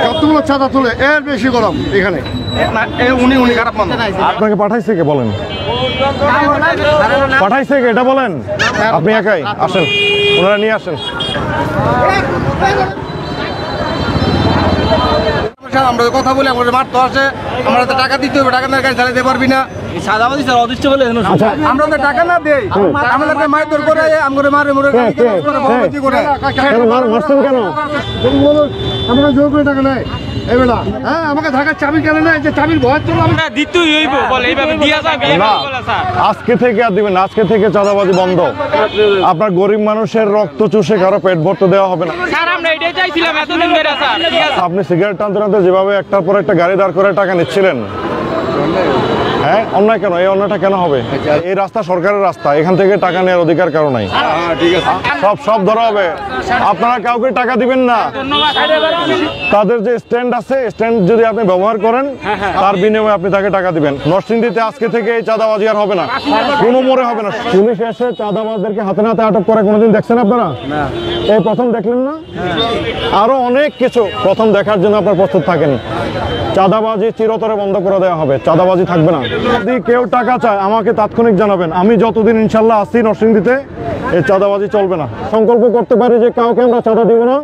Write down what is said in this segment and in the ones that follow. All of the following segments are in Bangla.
কতগুলো চাঁদা তুলে এর বেশি গরম এখানে উনি খারাপ মানুষ। আপনাকে পাঠাইছে কে বলেন? পাঠাইছে কে এটা বলেন? আপনি একাই আসেন, ওনারা নিয়ে আসেন। আমরা কথা বলি আমাদের মারতে আসে, আমরা তো টাকা দিতে হবে, টাকা না গাড়ি চালাতে পারবি না। আমরা তো টাকা না দেই, আমাদের মারধর করে আমাদের মারে মরে করে কেন? আমরা জোর করে টাকা নেই এবেলা। হ্যাঁ, আমাকে ঢাকার চাবি কেন নেই? যে চাবির ভয় তো দিতেই হইব বলে এইভাবে দিয়া যাবে। আজকে থেকে আর দিবেন, আজকে থেকে চাঁদাবাজি বন্ধ। আপনার গরিব মানুষের রক্ত চুষে কারো পেট ভরতে দেওয়া হবে না। আপনি সিগারেট টানতে টানতে যেভাবে একটার পর একটা গাড়ি দাঁড় করে টাকা নিচ্ছিলেন, হ্যাঁ অন্যায় কেন? এই অন্যায়টা কেন হবে? এই রাস্তা সরকারের রাস্তা, এখান থেকে টাকা নেওয়ার অধিকার কারো নাই। সব ধরা হবে। আপনারা কাউকে টাকা দিবেন না। তাদের যে স্ট্যান্ড আছে, স্ট্যান্ড যদি আপনি ব্যবহার করেন তার বিনিময়ে আপনি তাকে টাকা দিবেন। নরসিংদীতে আজকে থেকে এই চাঁদাবাজি আর হবে না, কোনো মোড়ে হবে না। পুলিশ এসে চাঁদাবাজদেরকে হাতে নাতে আটক করে কোনোদিন দেখছেন আপনারা? এই প্রথম দেখলেন না? আরো অনেক কিছু প্রথম দেখার জন্য আপনার প্রস্তুত থাকেন। চাঁদাবাজি চিরতরে বন্ধ করে দেওয়া হবে, চাঁদাবাজি থাকবে না। যদি কেউ টাকা চায় আমাকে তাৎক্ষণিক জানাবেন। আমি যতদিন ইনশাল্লাহ আসছি নরসিংদীতে, এই চাঁদাবাজি চলবে না। সংকল্প করতে পারি যে কাউকে আমরা চাঁদা দিব না।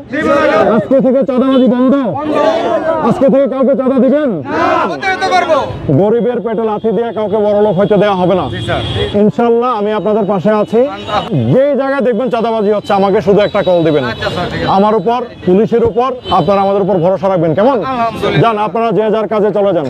আজকে থেকে চাঁদাবাজি বন্ধ। আজকে থেকে কাউকে চাঁদা দিবেন? গরিবের পেটে লাথি দিয়ে কাউকে বড়লোক হইতে দেওয়া হবে না ইনশাল্লাহ। আমি আপনাদের পাশে আছি। যেই জায়গায় দেখবেন চাঁদাবাজি হচ্ছে আমাকে শুধু একটা কল দিবেন। আমার উপর, পুলিশের উপর আপনারা আমাদের উপর ভরসা রাখবেন। কেমন? যান, আপনারা যে যার কাজে চলে যান।